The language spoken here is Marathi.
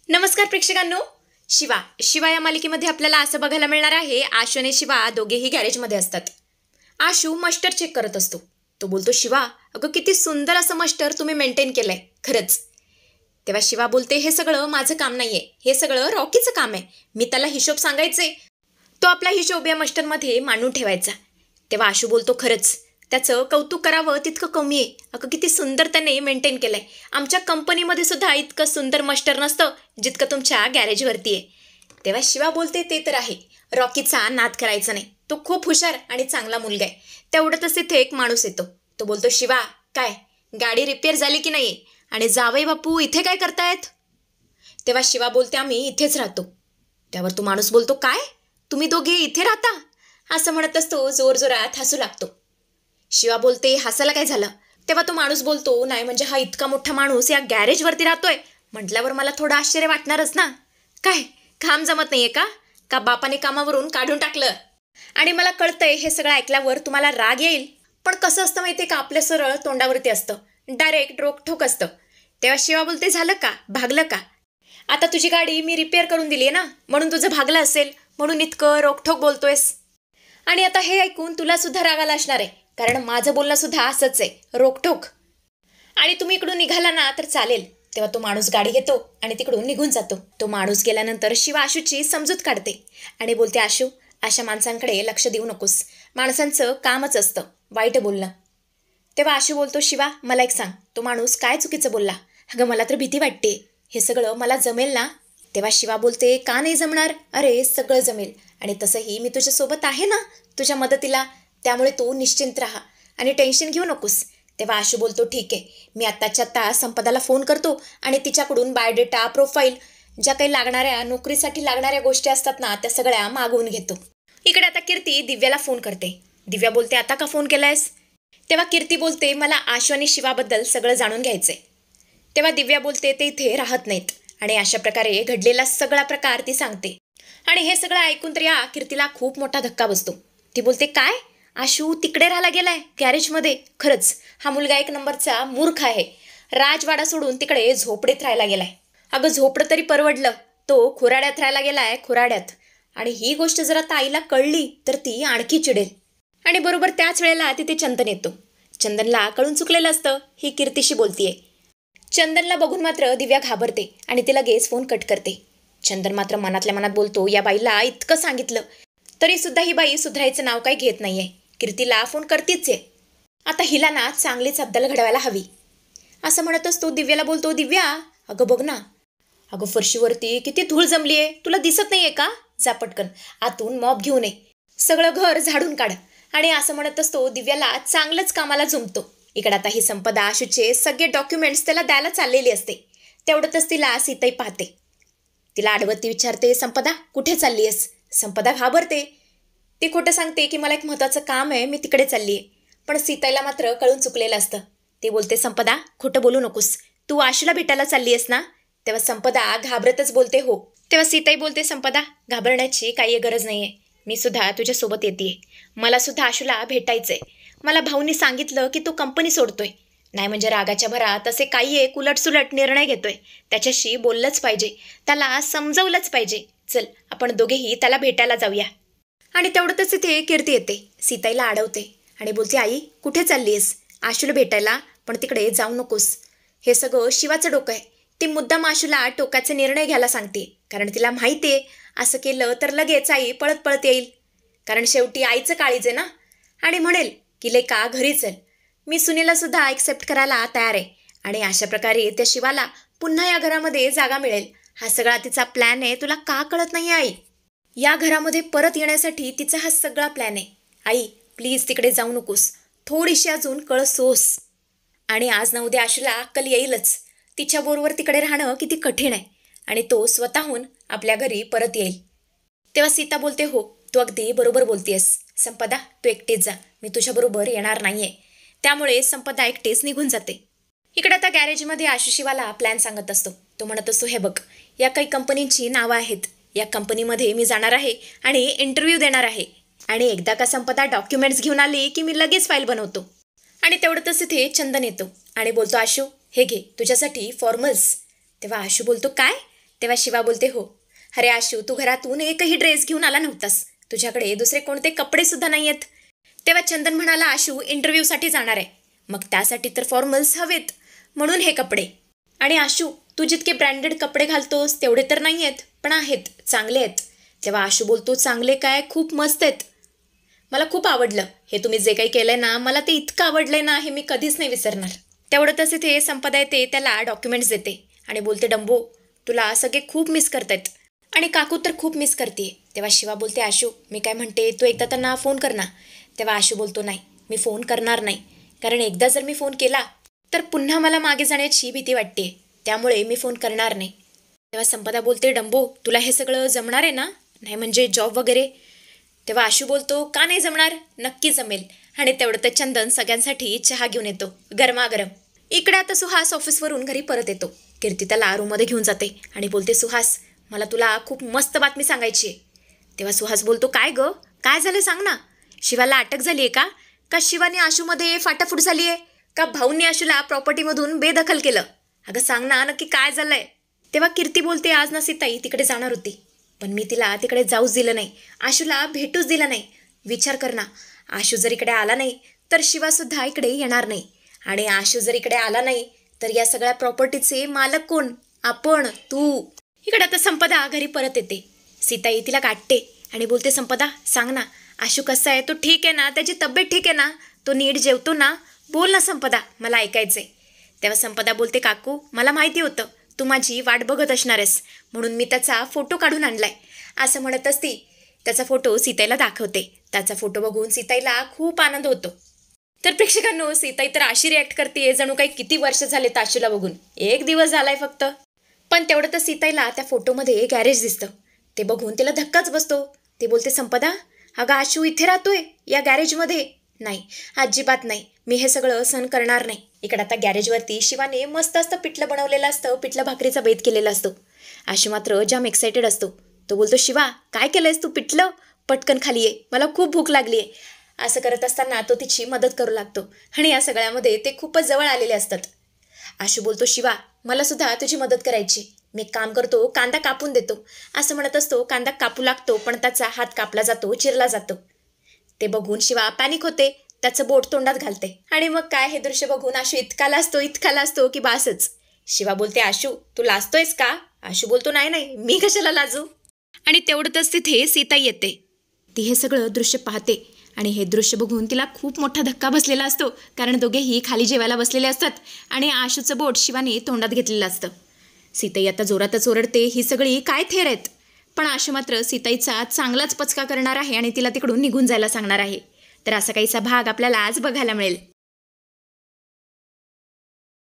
नमस्कार प्रेक्षकांनो. शिवा शिवा या मालिकेमध्ये आपल्याला असं बघायला मिळणार आहे, आशू आणि शिवा दोघेही गॅरेजमध्ये असतात. आशू मस्टर चेक करत असतो. तो बोलतो, शिवा अगं किती सुंदर असं मस्टर तुम्ही मेंटेन केलंय खरंच. तेव्हा शिवा बोलते, हे सगळं माझं काम नाहीये, हे सगळं रॉकीचं काम आहे. मी त्याला हिशोब सांगायचे, तो आपला हिशोब या मस्टरमध्ये मांडून ठेवायचा. तेव्हा आशू बोलतो, खरंच त्याचं कौतुक करावं तितकं कमी आहे. अगं किती सुंदर त्याने मेंटेन केलं आहे. आमच्या कंपनीमध्ये सुद्धा इतकं सुंदर मस्टर नसतं जितकं तुमच्या गॅरेजवरती आहे. तेव्हा शिवा बोलते, ते तर आहे, रॉकीचा नाद करायचा नाही, तो खूप हुशार आणि चांगला मुलगा आहे. तेवढंच तिथे एक माणूस येतो. तो बोलतो, शिवा काय गाडी रिपेअर झाली की नाही, आणि जावई बापू इथे काय करतायत? तेव्हा शिवा बोलते, आम्ही इथेच राहतो. त्यावर तो माणूस बोलतो, काय तुम्ही दोघे इथे राहता? असं म्हणतच तो जोरजोरात हसू लागतो. शिवा बोलते, हसायला काय झालं? तेव्हा तो माणूस बोलतो, नाही म्हणजे हा इतका मोठा माणूस या गॅरेजवरती राहतोय म्हटल्यावर मला थोडं आश्चर्य वाटणारच ना. काय काम जमत नाहीये का? का बापाने कामावरून काढून टाकलं? आणि मला कळतंय हे सगळं ऐकल्यावर तुम्हाला राग येईल, पण कसं असतं माहितीये का, आपलं सरळ तोंडावरती असतं, डायरेक्ट रोकठोक असतं. तेव्हा शिवा बोलते, झालं का, भागलं का? आता तुझी गाडी मी रिपेअर करून दिली आहे ना, म्हणून तुझं भागलं असेल, म्हणून इतकं रोकठोक बोलतोयस. आणि आता हे ऐकून तुला सुद्धा राग आला असणार आहे, कारण माझं बोलणं सुद्धा असंच आहे, रोकठोक. आणि तुम्ही इकडून निघाला ना तर चालेल. तेव्हा तो माणूस गाडी घेतो आणि तिकडून निघून जातो. तो माणूस गेल्यानंतर शिवा आशूची समजूत काढते आणि बोलते, आशू अशा माणसांकडे लक्ष देऊ नकोस, माणसांचं कामच असतं वाईट बोलणं. तेव्हा आशू बोलतो, शिवा मला एक सांग, तो माणूस काय चुकीचं बोलला? अगं मला तर भीती वाटते, हे सगळं मला जमेल ना? तेव्हा शिवा बोलते, का नाही जमणार? अरे सगळं जमेल, आणि तसंही मी तुझ्यासोबत आहे ना तुझ्या मदतीला, त्यामुळे तू निश्चिंत राहा आणि टेन्शन घेऊ नकोस. तेव्हा आशू बोलतो, ठीक आहे, मी आत्ताच्या आत्ता संपदाला फोन करतो आणि तिच्याकडून बायोडेटा, प्रोफाईल, ज्या काही लागणाऱ्या नोकरीसाठी लागणाऱ्या गोष्टी असतात ना त्या सगळ्या मागवून घेतो. इकडे आता कीर्ती दिव्याला फोन करते. दिव्या बोलते, आता का फोन केलायस? तेव्हा कीर्ती बोलते, मला आशू आणि शिवाबद्दल सगळं जाणून घ्यायचंय. तेव्हा दिव्या बोलते, ते इथे राहत नाहीत, आणि अशा प्रकारे घडलेला सगळा प्रकार ती सांगते. आणि हे सगळं ऐकून तर या कीर्तीला खूप मोठा धक्का बसतो. ती बोलते, काय आशू तिकडे राहायला गेलाय गॅरेजमध्ये? खरंच हा मुलगा एक नंबरचा मूर्ख आहे. राजवाडा सोडून तिकडे झोपडीत राहायला गेलाय. अगं झोपडं तरी परवडलं, तो खुराड्यात राहायला गेलाय, खुराड्यात. आणि ही गोष्ट जर आता आईला कळली तर ती आणखी चिडेल. आणि बरोबर त्याच वेळेला तिथे चंदन येतो. चंदनला कळून चुकलेलं असतं ही कीर्तीशी बोलतीये. चंदनला बघून मात्र दिव्या घाबरते आणि ती लगेच फोन कट करते. चंदन मात्र मनातल्या मनात बोलतो, या बाईला इतकं सांगितलं तरी सुद्धा ही बाई सुधारायचं नाव काही घेत नाहीये. कीर्तीला फोन करतीच आहे, आता हिला ना चांगलीच अब्दल घडवायला हवी. असं म्हणतच तो दिव्याला बोलतो, दिव्या अगं बघ ना, अगं फरशीवरती किती धूळ जमली आहे, तुला दिसत नाहीये का? जा पटकन आतून मॉप घेऊन ये, सगळं घर झाडून काढ. आणि असं म्हणतच तो दिव्याला चांगलंच कामाला झुंपतो. इकडे आता ही संपदा आशूचे सगळे डॉक्युमेंट्स त्याला द्यायला चाललेली असते. तेवढंच तिला सीताई पाहते. तिला आडवत ती विचारते, संपदा कुठे चालली आहेस? संपदा घाबरते. ती खोटं सांगते की मला एक महत्त्वाचं काम आहे, मी तिकडे चालली आहे. पण सीताईला मात्र कळून चुकलेलं असतं. ती बोलते, संपदा खोटं बोलू नकोस, तू आशूला भेटायला चालली आहेस ना? तेव्हा संपदा घाबरतच बोलते, हो. तेव्हा सीताई बोलते, संपदा घाबरण्याची काही गरज नाही आहे, मी सुद्धा तुझ्यासोबत येते. मला सुद्धा आशूला भेटायचंय. मला भाऊनी सांगितलं की तो कंपनी सोडतोय, नाही म्हणजे रागाच्या भरात असे काही एक उलटसुलट निर्णय घेतोय. त्याच्याशी बोललंच पाहिजे, त्याला समजवलंच पाहिजे. चल आपण दोघेही त्याला भेटायला जाऊया. आणि तेवढंच इथे कीर्ती येते, सीताईला अडवते आणि बोलते, आई कुठे चालली आहेस? आशूला भेटायला, पण तिकडे जाऊ नकोस. हे सगळं शिवाचं डोकं आहे. ती मुद्दाम आशूला टोकाचे निर्णय घ्यायला सांगते, कारण तिला माहिती आहे असं केलं तर लगेच आई पळत पळत येईल. कारण शेवटी आईचं काळीज आहे ना, आणि म्हणेल की लेका घरी चल, मी सुनीला सुद्धा ॲक्सेप्ट करायला तयार आहे. आणि अशा प्रकारे त्या शिवाला पुन्हा या घरामध्ये जागा मिळेल. हा सगळा तिचा प्लॅन आहे. तुला का कळत नाही आई? या घरामध्ये परत येण्यासाठी तिचा हा सगळा प्लॅन आहे. आई प्लीज तिकडे जाऊ नकोस, थोडीशी अजून कळ सोस. आणि आज ना उद्या आशूला अक्कल येईलच. तिच्याबरोबर तिकडे राहणं किती कठीण आहे, आणि तो स्वतःहून आपल्या घरी परत येईल. तेव्हा सीता बोलते, हो तू अगदी बरोबर बोलतेस संपदा, तू एकटीच जा, मी तुझ्याबरोबर येणार नाहीये. त्यामुळे संपदा एकटीच निघून जाते. इकडे आता गॅरेजमध्ये आशू शिवाला प्लॅन सांगत असतो. तो म्हणत असतो, हे बघ या काही कंपनींची नावं आहेत, या कंपनीमध्ये मी जाणार आहे आणि इंटरव्ह्यू देणार आहे. आणि एकदा का संपदा डॉक्युमेंट्स घेऊन आली की मी लगेच फाईल बनवतो. आणि तेवढंच इथे चंदन येतो आणि बोलतो, आशू हे घे तुझ्यासाठी फॉर्मल्स. तेव्हा आशू बोलतो, काय तेव्हा शिवा बोलते हो. अरे आशू, तू घरातून एकही ड्रेस घेऊन आला नव्हतास, तुझ्याकडे दुसरे कोणते कपडे सुद्धा नाही आहेत. तेव्हा चंदन म्हणाला, आशू इंटरव्ह्यूसाठी जाणार आहे, मग त्यासाठी तर फॉर्मल्स हवेत, म्हणून हे कपडे. आणि आशू, तू जितके ब्रँडेड कपडे घालतोस तेवढे तर नाही आहेत, पण आहेत, चांगले आहेत. तेव्हा आशू बोलतो, चांगले काय, खूप मस्त आहेत, मला खूप आवडलं हे तुम्ही जे काही केलंय ना, मला ते इतकं आवडलंय ना, हे मी कधीच नाही विसरणार. तेवढंच इथे संपदा येते, त्याला डॉक्युमेंट्स देते आणि बोलते, डंबो तुला सगळे खूप मिस करतायत आणि काकू तर खूप मिस करते. तेव्हा शिवा बोलते, आशू मी काय म्हणते, तू एकदा त्यांना फोन कर ना. तेव्हा आशू बोलतो, नाही मी फोन करणार नाही, कारण एकदा जर मी फोन केला तर पुन्हा मला मागे जाण्याची भीती वाटते, त्यामुळे मी फोन करणार नाही. तेव्हा संपदा बोलते, डंबो तुला हे सगळं जमणार आहे ना, नाही म्हणजे जॉब वगैरे. तेव्हा आशू बोलतो, का नाही जमणार, नक्की जमेल. आणि तेवढं तर चंदन सगळ्यांसाठी चहा घेऊन येतो गरमागरम. इकडे आता सुहास ऑफिसवरून घरी परत येतो. कीर्ती त्याला रूममध्ये घेऊन जाते आणि बोलते, सुहास मला तुला खूप मस्त बातमी सांगायची आहे. तेव्हा सुहास बोलतो, काय ग, काय झालं सांग ना. शिवाला अटक झाली आहे का शिवाने आशूमध्ये फाटाफूट झाली आहे, का भाऊंनी आशूला प्रॉपर्टीमधून बेदखल केलं. अगं सांग ना, नक्की काय झालंय. तेव्हा कीर्ती बोलते, आज ना सीताई तिकडे जाणार होती, पण मी तिला तिकडे जाऊच दिलं नाही, आशूला भेटूच दिलं नाही. विचार कर ना, आशू जर इकडे आला नाही तर शिवासुद्धा इकडे येणार नाही, आणि आशू जर इकडे आला नाही तर या सगळ्या प्रॉपर्टीचे मालक कोण, आपण, तू. इकडे आता संपदा घरी परत येते. सीताई तिला गाठते आणि बोलते, संपदा सांग ना, आशू कसा आहे, तो ठीक आहे ना, त्याची तब्येत ठीक आहे ना, तो नीट जेवतो ना, बोल ना संपदा, मला ऐकायचंय. तेव्हा संपदा बोलते, काकू मला माहिती होतं तू माझी वाट बघत असणार आहेस, म्हणून मी त्याचा फोटो काढून आणलाय. असं म्हणत असती त्याचा फोटो सीताईला दाखवते. त्याचा फोटो बघून सीताईला खूप आनंद होतो. तर प्रेक्षकांनो, सीताई तर अशी रिॲक्ट करते जणू काही किती वर्ष झाले आशूला बघून, 1 दिवस झालाय फक्त. पण तेवढं तर सीताईला त्या फोटोमध्ये गॅरेज दिसतं. ते बघून तिला धक्काच बसतो. ती बोलते, संपदा अगं आशू इथे राहतोय या गॅरेजमध्ये. नाही, अजिबात नाही, मी हे सगळं सहन करणार नाही. इकडे आता गॅरेजवरती शिवाने मस्त असतं पिठलं बनवलेलं असतं, पिठलं भाकरीचा बेत केलेला असतो. आशू मात्र जाम एक्सायटेड असतो. तो बोलतो, शिवा काय केलंयस तू पिठलं, पटकन खाली ये, मला खूप भूक लागली आहे. असं करत असताना तो तिची मदत करू लागतो आणि या सगळ्यामध्ये ते खूपच जवळ आलेले असतात. आशू बोलतो, शिवा मला सुद्धा तुझी मदत करायची, मी एक काम करतो, कांदा कापून देतो. असं म्हणत असतो, कांदा कापू लागतो, पण त्याचा हात कापला जातो, चिरला जातो. ते बघून शिवा पॅनिक होते, त्याचं बोट तोंडात घालते आणि मग काय, हे दृश्य बघून आशू इतका लाजतो की बासच. शिवा बोलते, आशू तू लाजतोयस का. आशू बोलतो, नाही नाही, मी कशाला लाजू. आणि तेवढंच तिथे सीताई येते. ती हे सगळं दृश्य पाहते आणि हे दृश्य बघून तिला खूप मोठा धक्का बसलेला असतो, कारण दोघेही खाली जेवायला बसलेले असतात आणि आशूचं बोट शिवाने तोंडात घेतलेलं असतं. सीताई आता जोरातच ओरडते, ही सगळी काय थेर आहेत. पण आशू मात्र सीताईचा चांगलाच पचका करणार आहे आणि तिला तिकडून निघून जायला सांगणार आहे. तर असा काहीसा भाग आपल्याला आज बघायला मिळेल.